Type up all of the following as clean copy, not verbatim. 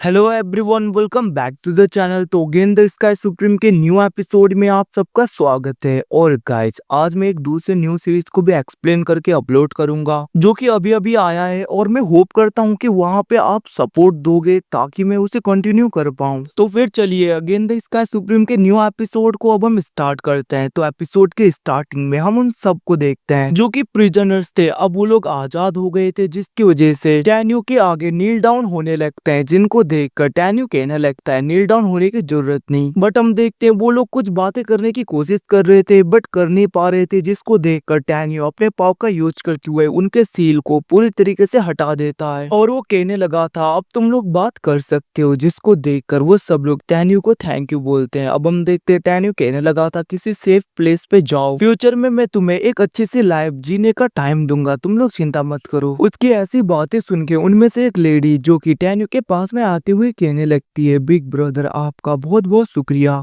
Hello everyone, welcome back to the channel. तो again the sky supreme के new episode में आप सबका स्वागत है। और गाइस, आज मैं एक दूसरे न्यू सीरीज को भी एक्सप्लेन करके अपलोड करूंगा जो कि अभी अभी आया है, और मैं होप करता हूं कि वहां पे आप सपोर्ट दोगे ताकि मैं उसे कंटिन्यू कर पाऊं। तो फिर चलिए अगेन द स्काई सुप्रीम के न्यू एपिसोड को अब हम स्टार्ट करते हैं। तो एपिसोड के स्टार्टिंग में हम उन सबको देखते हैं जो कि प्रिजनर्स थे। अब वो लोग आजाद हो गए थे, जिसकी वजह से टैन्यू के आगे नील डाउन होने लगते हैं, जिनको देखकर टैन्यू कहने लगता है नील डाउन होने की जरूरत नहीं। बट हम देखते हैं वो लोग कुछ बातें करने की कोशिश कर रहे थे बट कर नहीं पा रहे थे, जिसको देखकर टैन्यू अपने पाव का यूज करते हुए उनके सील को पूरी तरीके से हटा देता है। और वो कहने लगा था अब तुम लोग बात कर सकते हो, जिसको देखकर वो सब लोग टैन्यू को थैंक यू बोलते हैं। अब हम देखते हैं टैन्यू कहने लगा था किसी सेफ प्लेस पे जाओ, फ्यूचर में मैं तुम्हें एक अच्छी सी लाइफ जीने का टाइम दूंगा, तुम लोग चिंता मत करो। उसकी ऐसी बातें सुन के उनमें से एक लेडी जो कि टैन्यू के पास में आते हुए कहने लगती है बिग ब्रदर आपका बहुत बहुत शुक्रिया।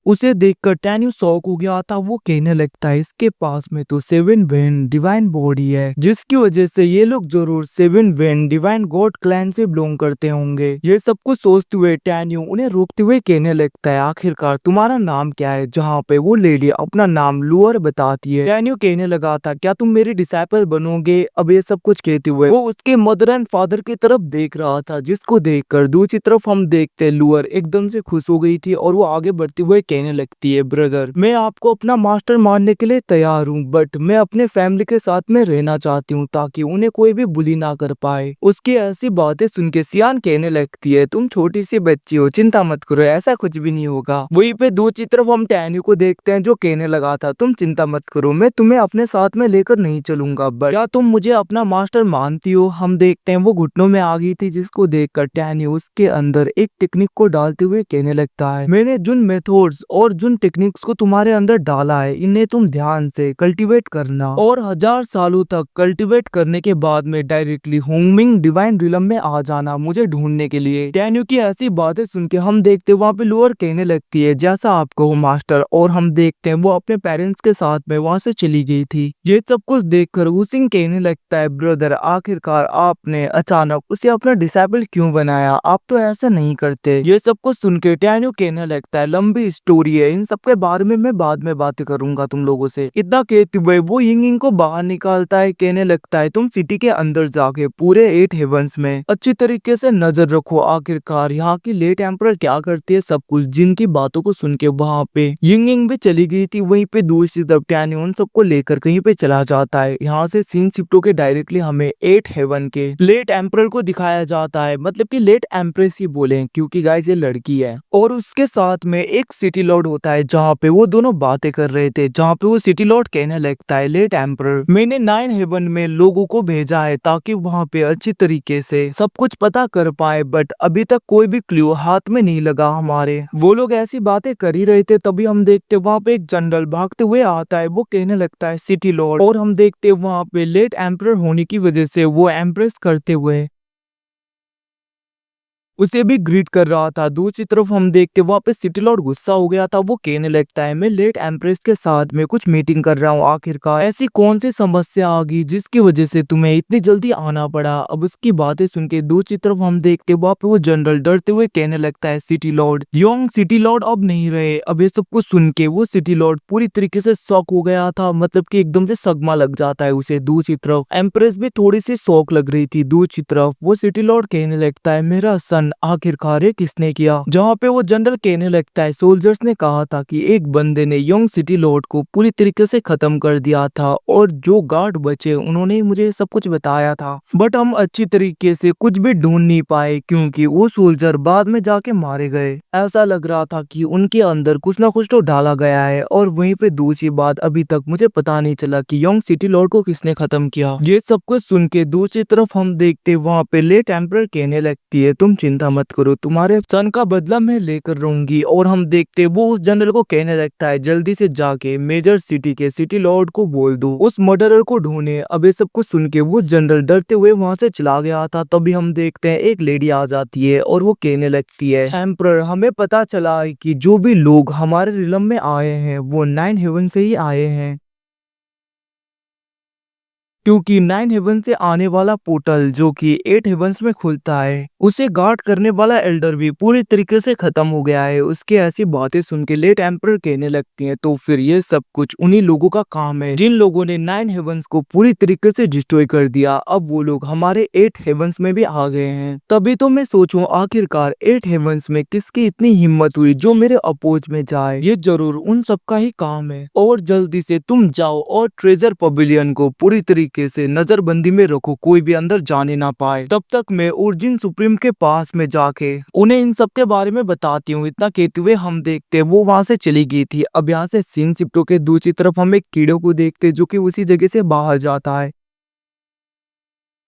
उसे देखकर टैन्यू शॉक हो गया था। वो कहने लगता है इसके पास में तो 7 वेन डिवाइन बॉडी है, जिसकी वजह से ये लोग जरूर 7 वेन डिवाइन गॉड क्लैन से बिलोंग करते होंगे। ये सब कुछ सोचते हुए टैन्यू उन्हें रोकते हुए कहने लगता है आखिरकार तुम्हारा नाम क्या है, जहाँ पे वो लेडी अपना नाम लूअर बताती है। टैन्यू कहने लगा था क्या तुम मेरी डिसाइपल बनोगे। अब ये सब कुछ कहते हुए वो उसके मदर एंड फादर की तरफ देख रहा था, जिसको देखकर दूसरी तरफ हम देखते लूअर एकदम से खुश हो गई थी और वो आगे बढ़ते हुए कहने लगती है ब्रदर मैं आपको अपना मास्टर मानने के लिए तैयार हूँ, बट मैं अपने फैमिली के साथ में रहना चाहती हूँ ताकि उन्हें कोई भी बुली ना कर पाए। उसकी ऐसी बातें सुन के सियान कहने लगती है तुम छोटी सी बच्ची हो, चिंता मत करो, ऐसा कुछ भी नहीं होगा। वहीं पे दूसरी तरफ हम टैन्यू को देखते हैं जो कहने लगा था तुम चिंता मत करो, मैं तुम्हें अपने साथ में लेकर नहीं चलूंगा, बट क्या तुम मुझे अपना मास्टर मानती हो। हम देखते हैं वो घुटनों में आ गई थी, जिसको देखकर टैन्यू उसके अंदर एक टेक्निक को डालते हुए कहने लगता है मैंने जिन मेथड्स और जिन टेक्निक्स को तुम्हारे अंदर डाला है इन्हें तुम ध्यान से कल्टीवेट करना, और 1000 सालों तक कल्टीवेट करने के बाद में डायरेक्टली होमिंग डिवाइन रिलम में आ जाना मुझे ढूंढने के लिए। टैन्यू की ऐसी बातें सुन के हम देखते वहाँ पे लूअर कहने लगती है जैसा आपको हो मास्टर, और हम देखते हैं वो अपने पेरेंट्स के साथ में वहाँ से चली गई थी। ये सब कुछ देखकर उसिन कहने लगता है ब्रदर आखिरकार आपने अचानक उसे अपना डिसेबल क्यों बनाया, आप तो ऐसा नहीं करते। ये सब कुछ सुन के टैन्यू कहने लगता है लंबी स्टोरी है, इन सब के बारे में मैं बाद में बातें करूंगा तुम लोगों से। इतना कहते हुए वो यिंग को बाहर निकालता है, कहने लगता है तुम सिटी के अंदर जाके पूरे 8 हेवंस में अच्छी तरीके से नजर रखो, आखिरकार यहाँ की लेट एम्परर क्या करती है सब कुछ। जिनकी बातों को सुन के वहाँ पे यिंग भी चली गई थी। वहीं पे दूसरी तरफ टैन्यू उन सबको लेकर कहीं पे चला जाता है। यहाँ से सीन शिफ्ट होके डायरेक्टली हमें 8 हेवन के लेट एम्परर को दिखाया जाता है, मतलब कि लेट एम्प्रेस ही बोले क्योंकि गाइस ये लड़की है। और उसके साथ में एक सिटी लॉर्ड होता है जहाँ पे वो दोनों बातें कर रहे थे, जहाँ पे वो सिटी लॉर्ड कहने लगता है लेट एम्परर मैंने 9 हेवन में लोगों को भेजा है ताकि वहाँ पे अच्छी तरीके से सब कुछ पता कर पाए, बट अभी तक कोई भी क्लू हाथ में नहीं लगा हमारे। वो लोग ऐसी बातें कर ही रहे थे तभी हम देखते वहाँ पे एक जनरल भागते हुए आता है। वो कहने लगता है सिटी लॉर्ड, और हम देखते वहाँ पे लेट एम्परर होने की वजह से वो एम्प्रेस करते हुए उसे भी ग्रीट कर रहा था। दूसरी तरफ हम देखते वहाँ पे सिटी लॉर्ड गुस्सा हो गया था। वो कहने लगता है मैं लेट एम्प्रेस के साथ में कुछ मीटिंग कर रहा हूँ, आखिरकार ऐसी कौन सी समस्या आ गई जिसकी वजह से तुम्हें इतनी जल्दी आना पड़ा। अब उसकी बातें सुन के दूसरी तरफ हम देखते वहाँ पे वो जनरल डरते हुए कहने लगता है city Lord Yong city Lord अब नहीं रहे। अब ये सब कुछ सुन के वो सिटी लॉर्ड पूरी तरीके से शॉक हो गया था, मतलब कि एकदम से सदमा लग जाता है उसे। दूसरी तरफ एम्प्रेस भी थोड़ी सी शॉक लग रही थी। दूसरी तरफ वो सिटी लॉर्ड कहने लगता है मेरा सन आखिरकार ये किसने किया, जहाँ पे वो जनरल कहने लगता है सोल्जर्स ने कहा था कि एक बंदे ने यंग सिटी लॉर्ड को पूरी तरीके से खत्म कर दिया था, और जो गार्ड बचे उन्होंने मुझे सब कुछ बताया था, बट हम अच्छी तरीके से कुछ भी ढूंढ नहीं पाए क्योंकि वो सोल्जर बाद में जाके मारे गए। ऐसा लग रहा था कि उनके अंदर कुछ ना कुछ तो डाला गया है। और वहीं पे दूसरी बात अभी तक मुझे पता नहीं चला कि यंग सिटी लॉर्ड को किसने खत्म किया। ये सब कुछ सुन के दूसरी तरफ हम देखते वहाँ पे लेट एम्परर कहने लगती है तुम चिंता मत करो, तुम्हारे सन का बदला मैं लेकर रहूंगी। और हम देखते वो उस जनरल को कहने लगता है जल्दी से जाके मेजर सिटी के सिटी लॉर्ड को बोल दो उस मर्डरर को ढूंढे। अब ये सब कुछ सुन के वो जनरल डरते हुए वहां से चला गया था। तभी हम देखते हैं एक लेडी आ जाती है और वो कहने लगती है एम्परर हमें पता चला है कि जो भी लोग हमारे रिलम में आए हैं वो 9 हेवन से ही आए हैं। क्योंकि 9 हेवन से आने वाला पोर्टल जो कि 8 हेवंस में खुलता है, उसे गार्ड करने वाला एल्डर भी पूरी तरीके से खत्म हो गया है। उसके ऐसी बातें सुन के लेट एम्परर कहने लगती हैं, तो फिर ये सब कुछ उन्हीं लोगों का काम है जिन लोगों ने 9 हेवंस को पूरी तरीके से डिस्ट्रॉय कर दिया। अब वो लोग हमारे 8 हेवंस में भी आ गए हैं। तभी तो मैं सोचूं आखिरकार 8 हेवंस में किसकी इतनी हिम्मत हुई जो मेरे अपोज में जाए। ये जरूर उन सबका ही काम है। और जल्दी से तुम जाओ और ट्रेजर पवेलियन को पूरी तरीके से नजरबंदी में रखो, कोई भी अंदर जाने ना पाए। तब तक मैं ओरिजिन सुप्रीम के पास में जाके उन्हें इन सब के बारे में बताती हूँ। इतना कहते हुए हम देखते वो वहां से चली गई थी। अब यहाँ से सीन शिफ्टों के दूसरी तरफ हम एक कीड़े को देखते जो कि उसी जगह से बाहर जाता है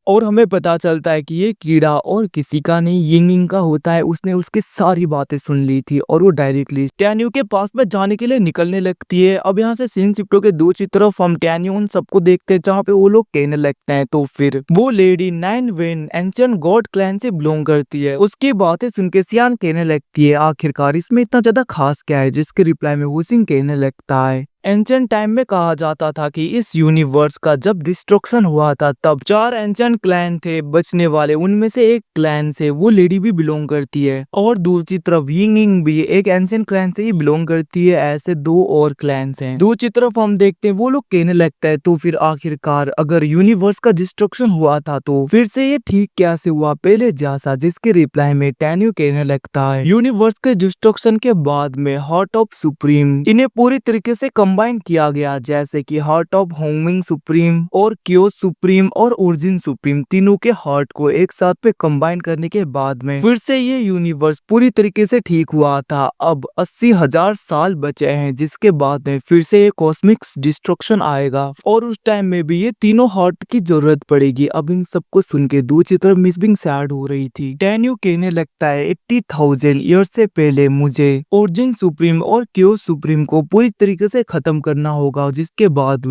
और हमें पता चलता है कि ये कीड़ा और किसी का नहीं यिंग यिंग का होता है। उसने उसकी सारी बातें सुन ली थी और वो डायरेक्टली टैन्यू के पास में जाने के लिए निकलने लगती है। अब यहाँ से सीन शिफ्टों के दूसरी तरफ हम टैन्यू उन सबको देखते हैं जहाँ पे वो लोग कहने लगते हैं। तो फिर वो lady 9 when ancient God clan से बिलोंग करती है। उसकी बातें सुन के सियान कहने लगती है आखिरकार इसमें इतना ज्यादा खास क्या है, जिसके रिप्लाई में हुसिंग कहने लगता है एंशिएंट टाइम में कहा जाता था कि इस यूनिवर्स का जब डिस्ट्रक्शन हुआ था तब 4 एंशिएंट क्लैन थे बचने वाले, उनमें से एक क्लैन से वो लेडी भी बिलोंग करती है और दूसरी तरफ यिंग यिंग भी एक एंशिएंट क्लैन से ही बिलोंग करती है। ऐसे 2 और क्लैन्स हैं। दूसरी तरफ हम देखते हैं वो लोग कहने लगता है तो फिर आखिरकार अगर यूनिवर्स का डिस्ट्रक्शन हुआ था तो फिर से ये ठीक कैसे हुआ पहले जैसा, जिसके रिप्लाई में टैन्यू कहने लगता है यूनिवर्स के डिस्ट्रक्शन के बाद में हार्ट ऑफ सुप्रीम इन्हें पूरी तरीके से कंबाइन किया गया, जैसे कि हार्ट ऑफ होंगमिंग सुप्रीम और क्योस सुप्रीम और ओरिजिन सुप्रीम तीनों के हार्ट को एक साथ पे कंबाइन करने के बाद में फिर से ये यूनिवर्स पूरी तरीके से ठीक हुआ था। अब 80,000 साल बचे हैं जिसके बाद में फिर से ये कॉस्मिक डिस्ट्रक्शन आएगा और उस टाइम में भी ये तीनों हार्ट की जरूरत पड़ेगी। अब इन सबको सुन के दूसरी तरफ मिस बिंग सैड हो रही थी। टैन्यू कहने लगता है 80,000 ईयर से पहले मुझे ओरिजिन सुप्रीम और क्योस सुप्रीम को पूरी तरीके से खत्म करना होगा, जिसके बाद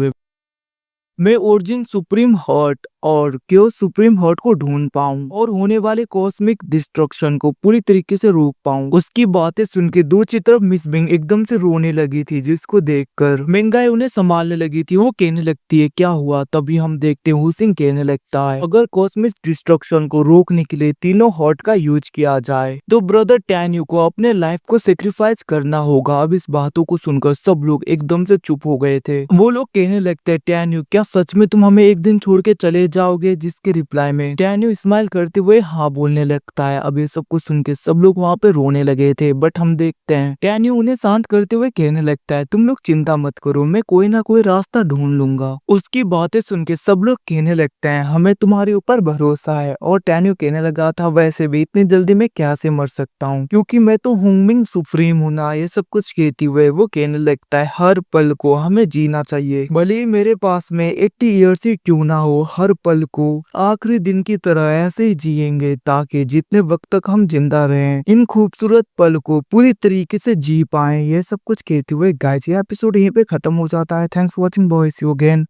मैं ओरिजिन सुप्रीम हार्ट और क्योस सुप्रीम हार्ट को ढूंढ पाऊं और होने वाले कॉस्मिक डिस्ट्रक्शन को पूरी तरीके से रोक पाऊं। उसकी बातें सुन के दूसरी तरफ मिस बिंग एकदम से रोने लगी थी, जिसको देखकर मेंगाई उन्हें संभालने लगी थी। वो कहने लगती है क्या हुआ? तभी हम देखते हैं हुसिंग कहने लगता है अगर कॉस्मिक डिस्ट्रक्शन को रोकने के लिए तीनों हार्ट का यूज किया जाए तो ब्रदर टैन्यू को अपने लाइफ को सेक्रीफाइस करना होगा। अब इस बातों को सुनकर सब लोग एकदम से चुप हो गए थे। वो लोग कहने लगते हैं टैन्यू क्या सच में तुम हमें एक दिन छोड़ के चले जाओगे? जिसके रिप्लाई में टैन्यू स्माइल करते हुए हाँ बोलने लगता है। अब ये सब कुछ सुन के सब लोग वहाँ पे रोने लगे थे, बट हम देखते हैं टैन्यू उन्हें शांत करते हुए कहने लगता है तुम लोग चिंता मत करो, मैं कोई ना कोई रास्ता ढूंढ लूंगा। उसकी बातें सुन के सब लोग कहने लगते हैं हमें तुम्हारे ऊपर भरोसा है। और टैन्यू कहने लगा था वैसे भी इतनी जल्दी मैं कैसे मर सकता हूँ, क्योंकि मैं तो होंगमिंग सुप्रीम हूँ ना। ये सब कुछ कहते हुए वो कहने लगता है हर पल को हमें जीना चाहिए, भले ही मेरे पास में 80 ईयर्स ही क्यों ना हो, हर पल को आखिरी दिन की तरह ऐसे ही जिएंगे ताकि जितने वक्त तक हम जिंदा रहें इन खूबसूरत पल को पूरी तरीके से जी पाएं। ये सब कुछ कहते हुए गाइस ये एपिसोड यहीं पे खत्म हो जाता है। Thanks for watching boys, see you again.